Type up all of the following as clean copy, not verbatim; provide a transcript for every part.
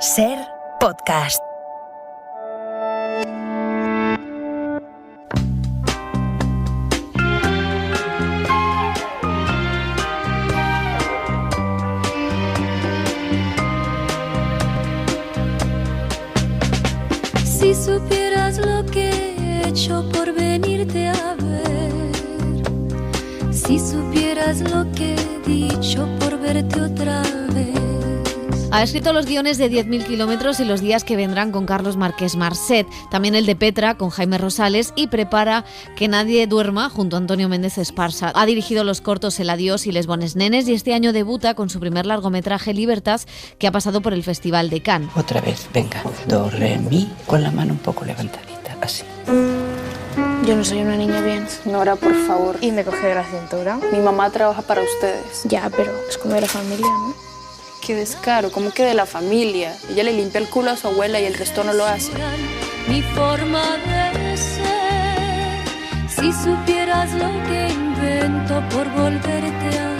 SER Podcast. Si supieras lo que he hecho por venirte a ver, si supieras lo que he dicho por verte otra vez. Ha escrito los guiones de 10.000 kilómetros y Los días que vendrán con Carlos Marqués Marcet, también el de Petra con Jaime Rosales, y prepara Que nadie duerma junto a Antonio Méndez Esparza. Ha dirigido los cortos El adiós y Les bones nenes y este año debuta con su primer largometraje Libertad, que ha pasado por el Festival de Cannes. Otra vez, venga, do, re, mi, con la mano un poco levantadita, así. Yo no soy una niña bien. Nora, por favor. Y me coge de la cintura. Mi mamá trabaja para ustedes. Ya, pero es como de la familia, ¿no? Qué descaro, ¿cómo que de la familia? Ella le limpia el culo a su abuela y el resto no lo hace. Mi forma de ser, si supieras lo que invento por volverte a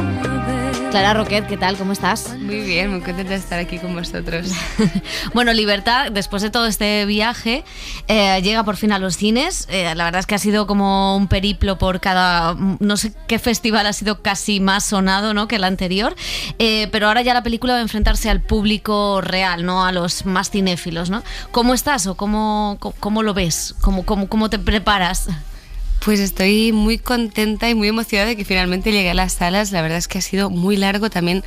ver. Clara Roquet, ¿qué tal? ¿Cómo estás? Muy bien, muy contenta de estar aquí con vosotros. Bueno, Libertad, después de todo este viaje, llega por fin a los cines. La verdad es que ha sido como un periplo por cada... No sé qué festival ha sido casi más sonado, ¿no?, que el anterior. Pero ahora ya la película va a enfrentarse al público real, ¿no?, a los más cinéfilos, ¿no? ¿Cómo estás o cómo lo ves? ¿Cómo te preparas? Pues estoy muy contenta y muy emocionada de que finalmente llegue a las salas. La verdad es que ha sido muy largo también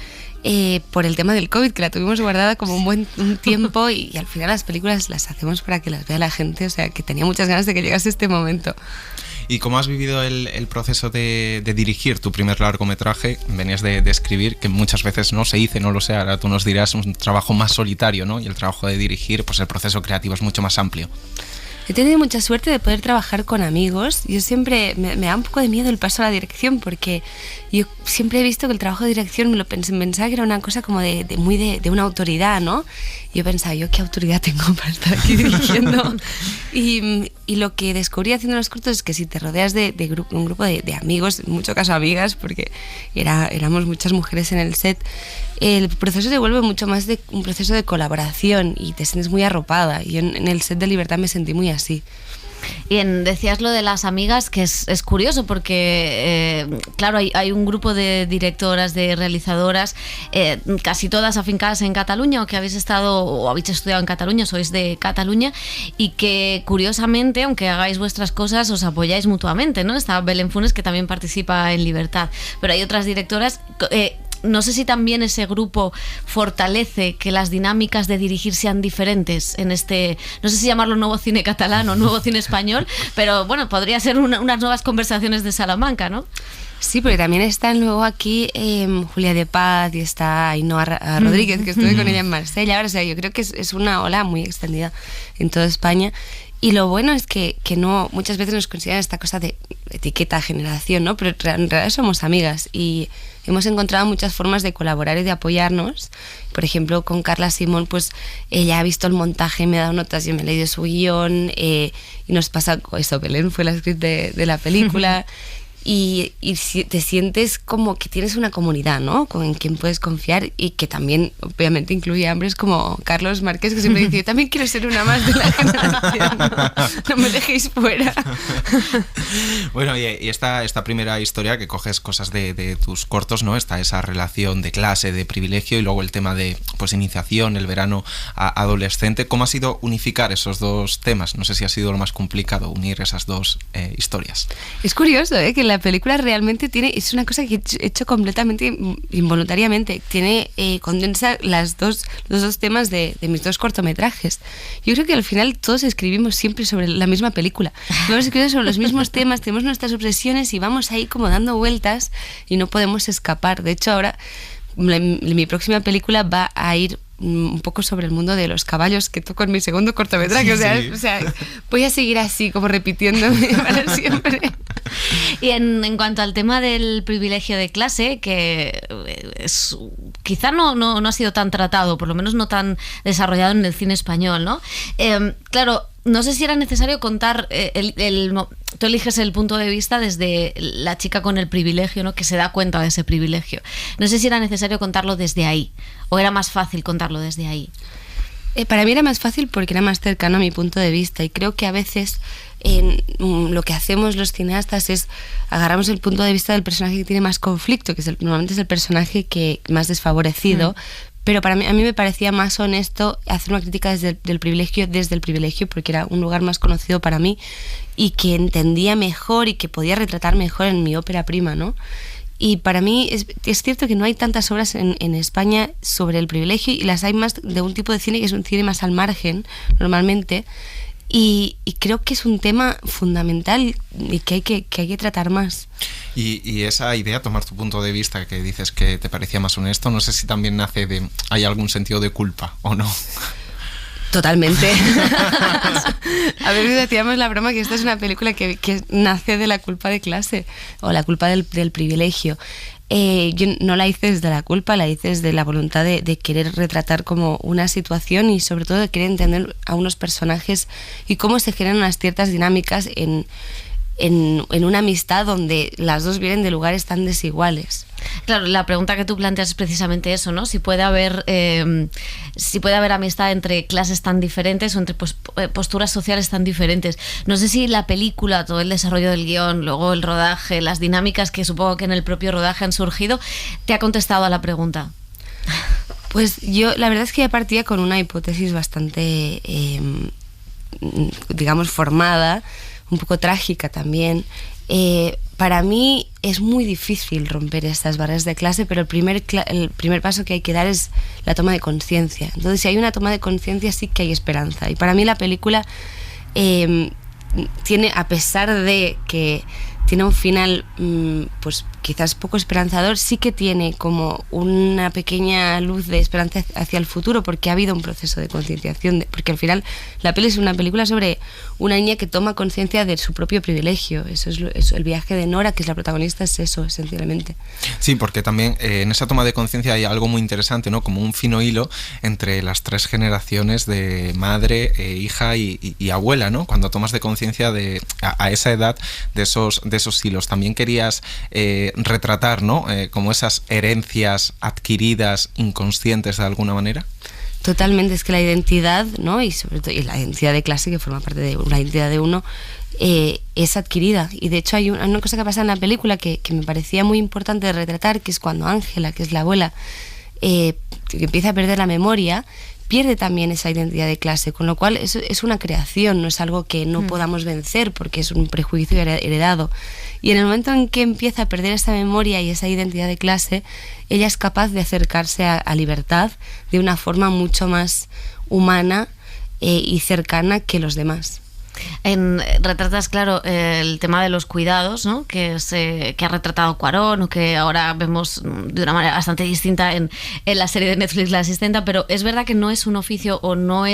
por el tema del COVID, que la tuvimos guardada como un tiempo y al final las películas las hacemos para que las vea la gente, o sea que tenía muchas ganas de que llegase este momento. ¿Y cómo has vivido el proceso de dirigir tu primer largometraje? Venías de escribir, que muchas veces no se dice, no lo sé, ahora tú nos dirás, un trabajo más solitario, ¿no? Y el trabajo de dirigir, pues el proceso creativo es mucho más amplio. He tenido mucha suerte de poder trabajar con amigos. Yo siempre me da un poco de miedo el paso a la dirección, porque yo siempre he visto que el trabajo de dirección me lo pensaba que era una cosa como de una autoridad, ¿no? Yo pensaba, ¿yo qué autoridad tengo para estar aquí dirigiendo? Y lo que descubrí haciendo los cortos es que si te rodeas de un grupo de amigos, en mucho caso amigas, porque éramos muchas mujeres en el set, el proceso se vuelve mucho más de un proceso de colaboración y te sientes muy arropada. Y yo en el set de Libertad me sentí muy así. Y decías lo de las amigas, que es curioso porque, claro, hay un grupo de directoras, de realizadoras, casi todas afincadas en Cataluña, o que habéis estado o habéis estudiado en Cataluña, sois de Cataluña, y que curiosamente, aunque hagáis vuestras cosas, os apoyáis mutuamente, ¿no? Está Belén Funes, que también participa en Libertad, pero hay otras directoras... No sé si también ese grupo fortalece que las dinámicas de dirigir sean diferentes en este, no sé si llamarlo nuevo cine catalán o nuevo cine español, pero bueno, podría ser unas nuevas conversaciones de Salamanca, ¿no? Sí, porque también están luego aquí Julia de Paz y está Ainhoa Rodríguez, que estuve con ella en Marsella. Ahora, o sea, yo creo que es una ola muy extendida en toda España. Y lo bueno es que no, muchas veces nos consideran esta cosa de etiqueta, generación, ¿no? Pero en realidad somos amigas y hemos encontrado muchas formas de colaborar y de apoyarnos. Por ejemplo, con Carla Simón, pues ella ha visto el montaje, me ha dado notas, yo me he leído su guión y nos pasa eso, Belén fue la script de la película. Y te sientes como que tienes una comunidad, ¿no?, con quien puedes confiar y que también obviamente incluye a hombres como Carlos Marqués, que siempre dice, yo también quiero ser una más de la generación, no me dejéis fuera. Bueno, y esta primera historia, que coges cosas de tus cortos, ¿no? Está esa relación de clase, de privilegio, y luego el tema de pues iniciación, el verano adolescente. ¿Cómo ha sido unificar esos dos temas? No sé si ha sido lo más complicado, unir esas dos historias. Es curioso, que la película realmente es una cosa que he hecho completamente involuntariamente. Condensa los dos temas de mis dos cortometrajes. Yo creo que al final todos escribimos siempre sobre la misma película. Vamos escribiendo sobre los mismos temas, tenemos nuestras obsesiones y vamos ahí como dando vueltas y no podemos escapar. De hecho, ahora mi próxima película va a ir un poco sobre el mundo de los caballos, que toco en mi segundo cortometraje. Sí. O sea, voy a seguir así, como repitiéndome para siempre. Y en cuanto al tema del privilegio de clase, que quizá no ha sido tan tratado, por lo menos no tan desarrollado en el cine español, ¿no? Claro, no sé si era necesario contar, tú eliges el punto de vista desde la chica con el privilegio, ¿no?, que se da cuenta de ese privilegio. No sé si era necesario contarlo desde ahí, o era más fácil contarlo desde ahí. Para mí era más fácil porque era más cercano a mi punto de vista, y creo que a veces lo que hacemos los cineastas es agarramos el punto de vista del personaje que tiene más conflicto, que normalmente es el personaje que más desfavorecido, pero a mí me parecía más honesto hacer una crítica desde el privilegio, porque era un lugar más conocido para mí y que entendía mejor y que podía retratar mejor en mi ópera prima, ¿no? Y para mí es cierto que no hay tantas obras en España sobre el privilegio, y las hay más de un tipo de cine que es un cine más al margen, normalmente, y creo que es un tema fundamental y que hay que tratar más. Y esa idea, tomar tu punto de vista, que dices que te parecía más honesto, no sé si también nace ¿hay algún sentido de culpa o no? Totalmente. A veces decíamos la broma que esta es una película que nace de la culpa de clase o la culpa del privilegio. Yo no la hice desde la culpa, la hice desde la voluntad de querer retratar como una situación, y sobre todo de querer entender a unos personajes y cómo se generan unas ciertas dinámicas en una amistad donde las dos vienen de lugares tan desiguales. Claro, la pregunta que tú planteas es precisamente eso, ¿no? Si puede haber amistad entre clases tan diferentes o entre posturas sociales tan diferentes. No sé si la película, todo el desarrollo del guión, luego el rodaje, las dinámicas que supongo que en el propio rodaje han surgido, te ha contestado a la pregunta. Pues yo, la verdad es que ya partía con una hipótesis bastante, digamos, formada, un poco trágica también. Para mí es muy difícil romper estas barreras de clase, pero el primer paso que hay que dar es la toma de conciencia. Entonces, si hay una toma de conciencia, sí que hay esperanza. Y para mí la película tiene, a pesar de que tiene un final pues quizás poco esperanzador, sí que tiene como una pequeña luz de esperanza hacia el futuro, porque ha habido un proceso de concienciación, porque al final la peli es una película sobre una niña que toma conciencia de su propio privilegio. Eso es el viaje de Nora, que es la protagonista, es eso, esencialmente. Sí, porque también en esa toma de conciencia hay algo muy interesante, ¿no? Como un fino hilo entre las tres generaciones de madre, hija y abuela, ¿no? Cuando tomas de conciencia a esa edad de esos hilos. También querías retratar, ¿no? Como esas herencias adquiridas, inconscientes de alguna manera. Totalmente, es que la identidad, ¿no? Y sobre todo la identidad de clase, que forma parte de la identidad de uno, es adquirida. Y de hecho hay una cosa que pasa en la película que me parecía muy importante de retratar, que es cuando Ángela, que es la abuela, que empieza a perder la memoria, pierde también esa identidad de clase, con lo cual es una creación, no es algo que no podamos vencer, porque es un prejuicio heredado. Y en el momento en que empieza a perder esa memoria y esa identidad de clase, ella es capaz de acercarse a libertad de una forma mucho más humana y cercana que los demás. Retratas, claro, el tema de los cuidados, ¿no? que ha retratado Cuarón, o que ahora vemos de una manera bastante distinta en la serie de Netflix La Asistenta, pero es verdad que no es un oficio o no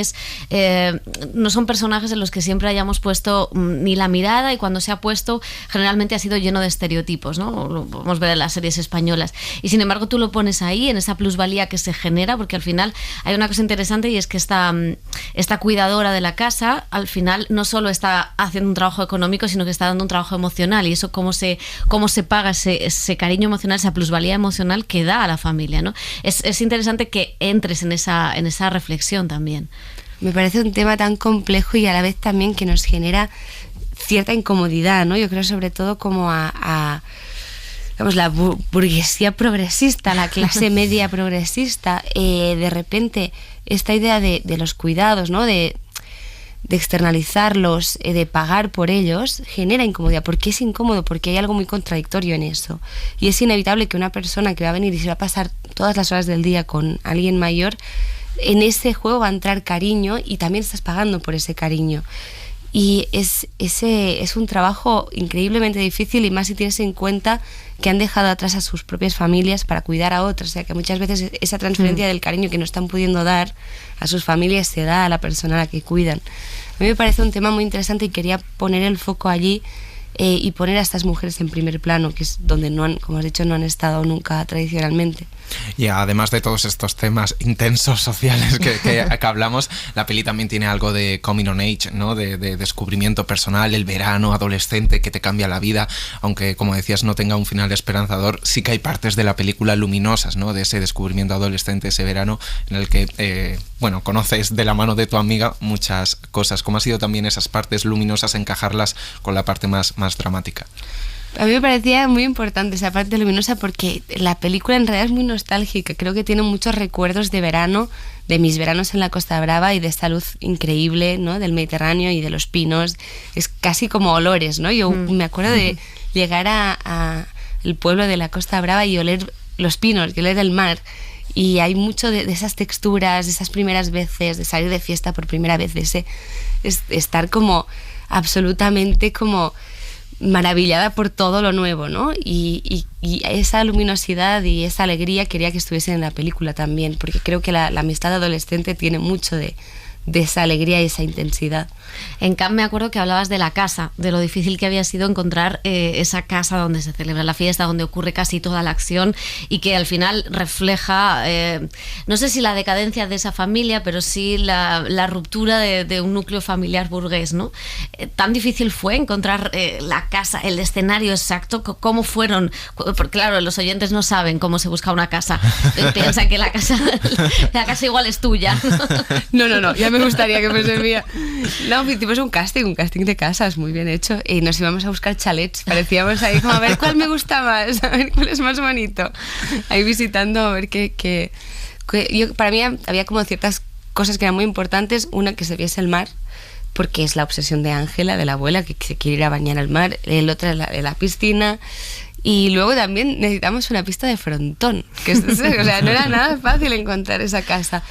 son personajes en los que siempre hayamos puesto ni la mirada, y cuando se ha puesto generalmente ha sido lleno de estereotipos, ¿no? Lo podemos ver en las series españolas, y sin embargo tú lo pones ahí, en esa plusvalía que se genera, porque al final hay una cosa interesante, y es que esta cuidadora de la casa al final no solo está haciendo un trabajo económico, sino que está dando un trabajo emocional, y eso cómo se paga ese cariño emocional, esa plusvalía emocional que da a la familia, ¿no? Es interesante que entres en esa reflexión también. Me parece un tema tan complejo y a la vez también que nos genera cierta incomodidad, ¿no? Yo creo sobre todo como digamos, la burguesía progresista, la clase media progresista, de repente esta idea de los cuidados, ¿no? De externalizarlos, de pagar por ellos, genera incomodidad. ¿Por qué es incómodo? Porque hay algo muy contradictorio en eso. Y es inevitable que una persona que va a venir y se va a pasar todas las horas del día con alguien mayor, en ese juego va a entrar cariño, y también estás pagando por ese cariño. Y es un trabajo increíblemente difícil, y más si tienes en cuenta que han dejado atrás a sus propias familias para cuidar a otras. O sea, que muchas veces esa transferencia del cariño que no están pudiendo dar a sus familias se da a la persona a la que cuidan. A mí me parece un tema muy interesante, y quería poner el foco allí y poner a estas mujeres en primer plano, que es donde no han, como has dicho, no han estado nunca tradicionalmente. Y además de todos estos temas intensos sociales que hablamos, la peli también tiene algo de coming on age, ¿no? De descubrimiento personal, el verano adolescente que te cambia la vida, aunque como decías no tenga un final esperanzador, sí que hay partes de la película luminosas, ¿no? De ese descubrimiento adolescente, ese verano en el que, conoces de la mano de tu amiga muchas cosas. ¿Cómo ha sido también esas partes luminosas encajarlas con la parte más dramática? A mí me parecía muy importante esa parte luminosa porque la película en realidad es muy nostálgica. Creo que tiene muchos recuerdos de verano, de mis veranos en la Costa Brava y de esta luz increíble, ¿no? Del Mediterráneo y de los pinos. Es casi como olores, ¿no? Yo me acuerdo de llegar a el pueblo de la Costa Brava y oler los pinos, y oler el mar. Y hay mucho de esas texturas, de esas primeras veces, de salir de fiesta por primera vez, de ese estar como absolutamente como maravillada por todo lo nuevo, ¿no? Y esa luminosidad y esa alegría quería que estuviese en la película también, porque creo que la amistad adolescente tiene mucho de esa alegría y esa intensidad. En Cannes me acuerdo que hablabas de la casa, de lo difícil que había sido encontrar esa casa donde se celebra la fiesta, donde ocurre casi toda la acción y que al final refleja, no sé si la decadencia de esa familia, pero sí la ruptura de un núcleo familiar burgués, ¿no? Tan difícil fue encontrar la casa, el escenario exacto, cómo fueron, porque claro, los oyentes no saben cómo se busca una casa, piensan que la casa igual es tuya. No, ya me gustaría que fuese mía. No, hicimos un casting de casas muy bien hecho y nos íbamos a buscar chalets, parecíamos ahí como a ver cuál me gusta más, a ver cuál es más bonito, ahí visitando a ver qué. Para mí había como ciertas cosas que eran muy importantes, una que se viese el mar, porque es la obsesión de Ángela, de la abuela, que se quiere ir a bañar al mar, el otro es la piscina. Y luego también necesitamos una pista de frontón, o sea, no era nada fácil encontrar esa casa.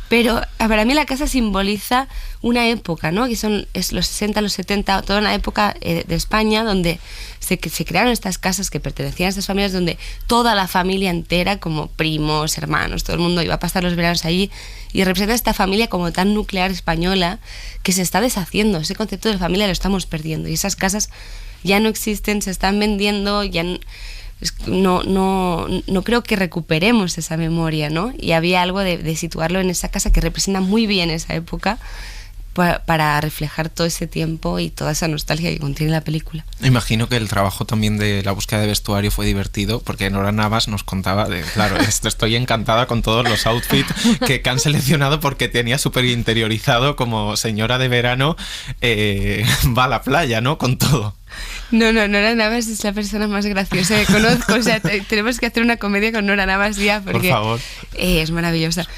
Pero para mí la casa simboliza una época, ¿no? Que es los 60, los 70, toda una época de España donde se crearon estas casas que pertenecían a estas familias, donde toda la familia entera, como primos, hermanos, todo el mundo iba a pasar los veranos allí, y representa esta familia como tan nuclear española que se está deshaciendo. Ese concepto de familia lo estamos perdiendo y esas casas ya no existen, se están vendiendo, ya no creo que recuperemos esa memoria, ¿no? Y había algo de situarlo en esa casa que representa muy bien esa época para reflejar todo ese tiempo y toda esa nostalgia que contiene la película. Imagino que el trabajo también de la búsqueda de vestuario fue divertido, porque Nora Navas nos contaba claro, estoy encantada con todos los outfits que han seleccionado porque tenía súper interiorizado como señora de verano, va a la playa, ¿no? Con todo. No, Nora Navas es la persona más graciosa que conozco, o sea, tenemos que hacer una comedia con Nora Navas ya, porque por favor. Es maravillosa.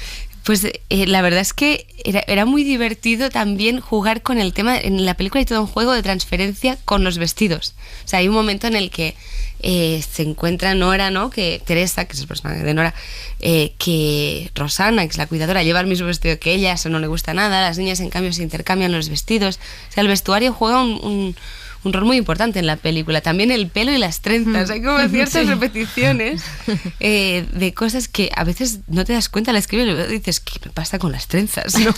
Pues la verdad es que era muy divertido también jugar con el tema. En la película hay todo un juego de transferencia con los vestidos. O sea, hay un momento en el que se encuentra Nora, ¿no? Que Teresa, que es el personaje de Nora, que Rosana, que es la cuidadora, lleva el mismo vestido que ella, eso no le gusta nada. Las niñas, en cambio, se intercambian los vestidos. O sea, el vestuario juega un rol muy importante en la película. También el pelo y las trenzas. Hay como ciertas repeticiones de cosas que a veces no te das cuenta, la escribes y luego dices, ¿qué me pasa con las trenzas? ¿No?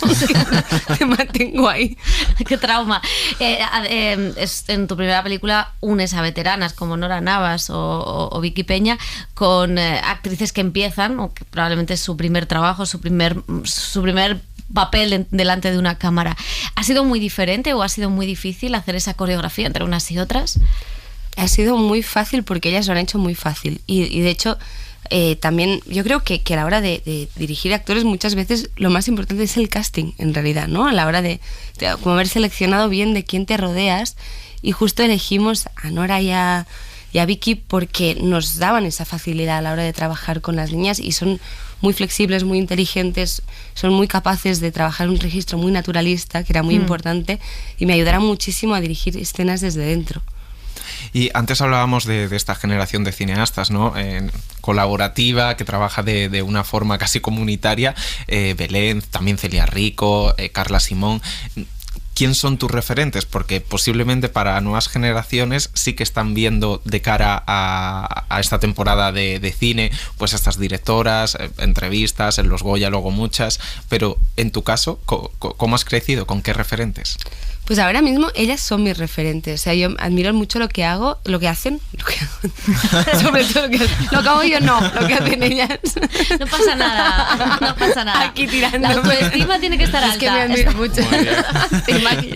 ¿Qué mantengo ahí? ¡Qué trauma! En tu primera película unes a veteranas como Nora Navas o Vicky Peña con actrices que empiezan, o que probablemente es su primer trabajo, su primer papel delante de una cámara. ¿Ha sido muy diferente o ha sido muy difícil hacer esa coreografía entre unas y otras? Ha sido muy fácil porque ellas lo han hecho muy fácil y de hecho también yo creo que a la hora de dirigir actores muchas veces lo más importante es el casting en realidad, ¿no? A la hora de como haber seleccionado bien de quién te rodeas, y justo elegimos a Nora y a Vicky porque nos daban esa facilidad a la hora de trabajar con las niñas y son muy flexibles, muy inteligentes, son muy capaces de trabajar un registro muy naturalista, que era muy importante, y me ayudará muchísimo a dirigir escenas desde dentro. Y antes hablábamos de esta generación de cineastas, ¿no? Colaborativa, que trabaja de una forma casi comunitaria. Belén, también Celia Rico, Carla Simón. ¿Quién son tus referentes? Porque posiblemente para nuevas generaciones sí que están viendo de cara a esta temporada de cine, pues estas directoras, entrevistas, en los Goya luego muchas, pero en tu caso, ¿cómo has crecido? ¿Con qué referentes? Pues ahora mismo ellas son mis referentes. O sea, yo admiro mucho lo que hacen. Sobre todo lo que hago yo no, lo que hacen ellas. No pasa nada. Aquí tirando. La autoestima tiene que estar alta. Es que me admiro mucho.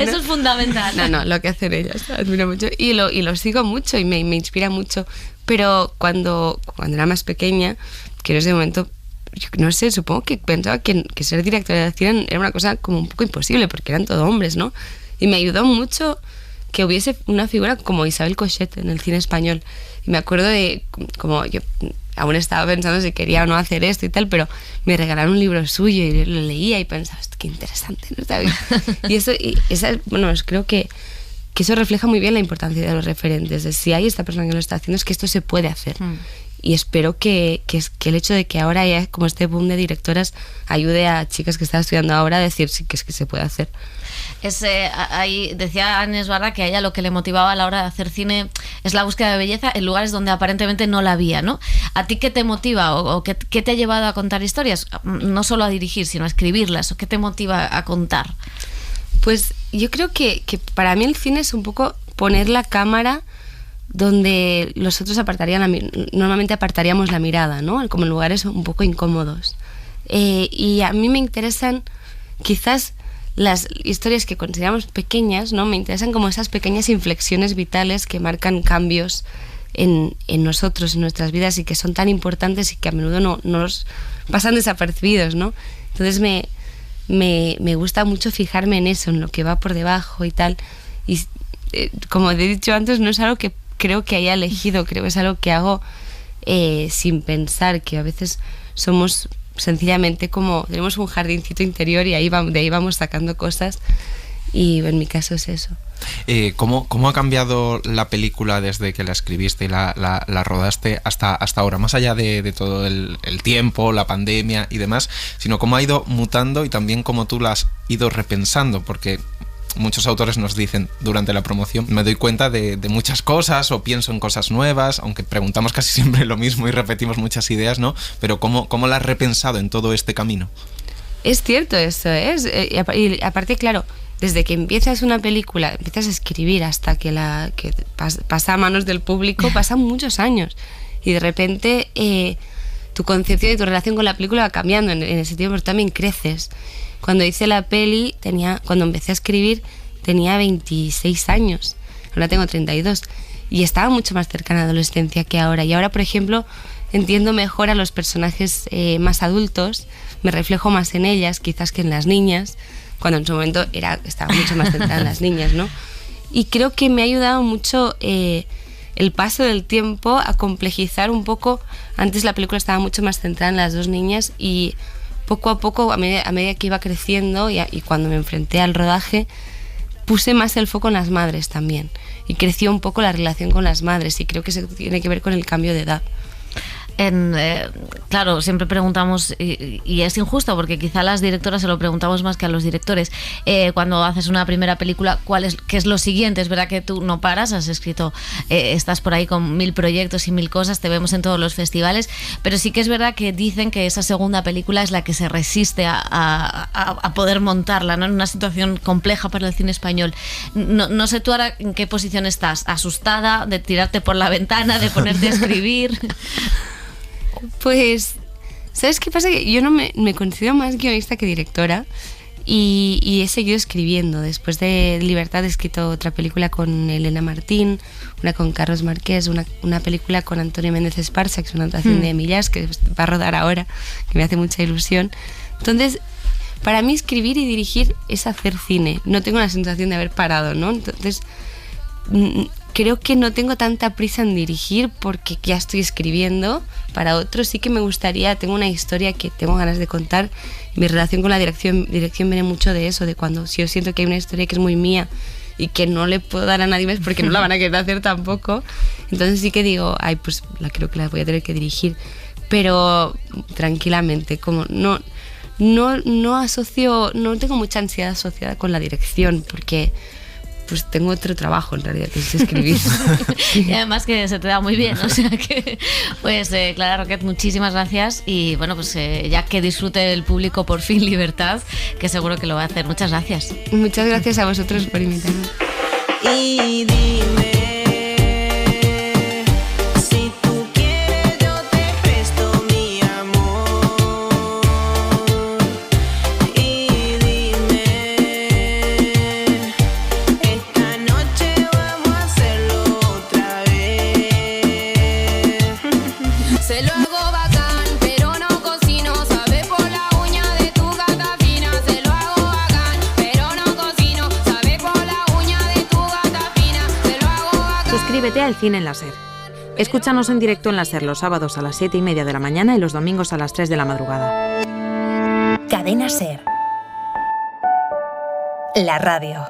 Eso es fundamental. No, lo que hacen ellas, admiro mucho. Y lo sigo mucho y me inspira mucho. Pero cuando era más pequeña, que en ese momento, yo no sé, supongo que pensaba que ser directora de cine era una cosa como un poco imposible, porque eran todos hombres, ¿no? Y me ayudó mucho que hubiese una figura como Isabel Cochet en el cine español. Y me acuerdo de, como yo aún estaba pensando si quería o no hacer esto y tal, pero me regalaron un libro suyo y lo leía y pensaba, qué interesante, ¿no? Creo que eso refleja muy bien la importancia de los referentes, de si hay esta persona que lo está haciendo, es que esto se puede hacer. Y espero que el hecho de que ahora haya como este boom de directoras ayude a chicas que están estudiando ahora a decir sí, que es que se puede hacer. Ahí decía Agnès Varda que a ella lo que le motivaba a la hora de hacer cine es la búsqueda de belleza en lugares donde aparentemente no la había, ¿no? ¿A ti qué te motiva o qué te ha llevado a contar historias? No solo a dirigir, sino a escribirlas. ¿O qué te motiva a contar? Pues yo creo que para mí el cine es un poco poner la cámara donde los otros normalmente apartaríamos la mirada, ¿no? Como en lugares un poco incómodos. Y a mí me interesan quizás las historias que consideramos pequeñas, ¿no? Me interesan como esas pequeñas inflexiones vitales que marcan cambios en nosotros, en nuestras vidas, y que son tan importantes y que a menudo no nos pasan desapercibidos, ¿no? Entonces me gusta mucho fijarme en eso, en lo que va por debajo y tal. Y como he dicho antes, no es algo que creo que haya elegido, creo que es algo que hago sin pensar, que a veces somos sencillamente como tenemos un jardincito interior y de ahí vamos sacando cosas, y en mi caso es eso. ¿Cómo ha cambiado la película desde que la escribiste y la rodaste hasta ahora? Más allá de todo el tiempo, la pandemia y demás, sino cómo ha ido mutando y también cómo tú la has ido repensando, porque muchos autores nos dicen durante la promoción, me doy cuenta de muchas cosas o pienso en cosas nuevas, aunque preguntamos casi siempre lo mismo y repetimos muchas ideas, ¿no? Pero ¿cómo la has repensado en todo este camino? Es cierto, eso es. Y aparte, claro, desde que empiezas una película, empiezas a escribir hasta que pasa a manos del público, pasan muchos años. Y de repente tu concepción y tu relación con la película va cambiando en ese tiempo, pero también creces. Cuando hice la peli, cuando empecé a escribir, tenía 26 años. Ahora tengo 32. Y estaba mucho más cercana a la adolescencia que ahora. Y ahora, por ejemplo, entiendo mejor a los personajes más adultos, me reflejo más en ellas, quizás que en las niñas, cuando en su momento estaba mucho más centrada en las niñas, ¿no? Y creo que me ha ayudado mucho el paso del tiempo a complejizar un poco. Antes la película estaba mucho más centrada en las dos niñas, y poco a poco, a medida que iba creciendo y cuando me enfrenté al rodaje, puse más el foco en las madres también. Y creció un poco la relación con las madres, y creo que eso tiene que ver con el cambio de edad. Claro, siempre preguntamos, y es injusto porque quizá a las directoras se lo preguntamos más que a los directores, cuando haces una primera película, ¿qué es lo siguiente? Es verdad que tú no paras, has escrito, estás por ahí con 1000 proyectos y 1000 cosas, te vemos en todos los festivales, pero sí que es verdad que dicen que esa segunda película es la que se resiste a poder montarla, ¿no? En una situación compleja para el cine español. No sé tú ahora en qué posición estás, asustada de tirarte por la ventana, de ponerte a escribir. Pues, ¿sabes qué pasa? Que yo no me considero más guionista que directora, y he seguido escribiendo. Después de Libertad he escrito otra película con Elena Martín, una con Carlos Marqués, una película con Antonio Méndez Esparza, que es una adaptación de Millás, que va a rodar ahora, que me hace mucha ilusión. Entonces, para mí escribir y dirigir es hacer cine. No tengo la sensación de haber parado, ¿no? Entonces, creo que no tengo tanta prisa en dirigir porque ya estoy escribiendo para otros. Sí que me gustaría, tengo una historia que tengo ganas de contar. Mi relación con la dirección viene mucho de eso, de cuando si yo siento que hay una historia que es muy mía y que no le puedo dar a nadie más porque no la van a querer hacer tampoco. Entonces sí que digo, pues creo que la voy a tener que dirigir, pero tranquilamente, como no asocio, no tengo mucha ansiedad asociada con la dirección, porque pues tengo otro trabajo en realidad, que es escribir. Y además que se te da muy bien, o sea que, pues Clara Roquet, muchísimas gracias y bueno, pues ya que disfrute el público por fin Libertad, que seguro que lo va a hacer. Muchas gracias. Muchas gracias a vosotros por invitarme. Y dime, si tú quieres yo te presto mi amor. Y dime, esta noche vamos a hacerlo otra vez. Se lo hago bacán, pero no cocino, sabe por la uña de tu gata fina. Se lo hago bacán, pero no cocino, sabe por la uña de tu gata fina. Se lo hago bacán. Suscríbete al Cine en la SER. Escúchanos en directo en la SER los sábados a las 7:30 de la mañana y los domingos a las 3 de la madrugada. Cadena SER. La radio.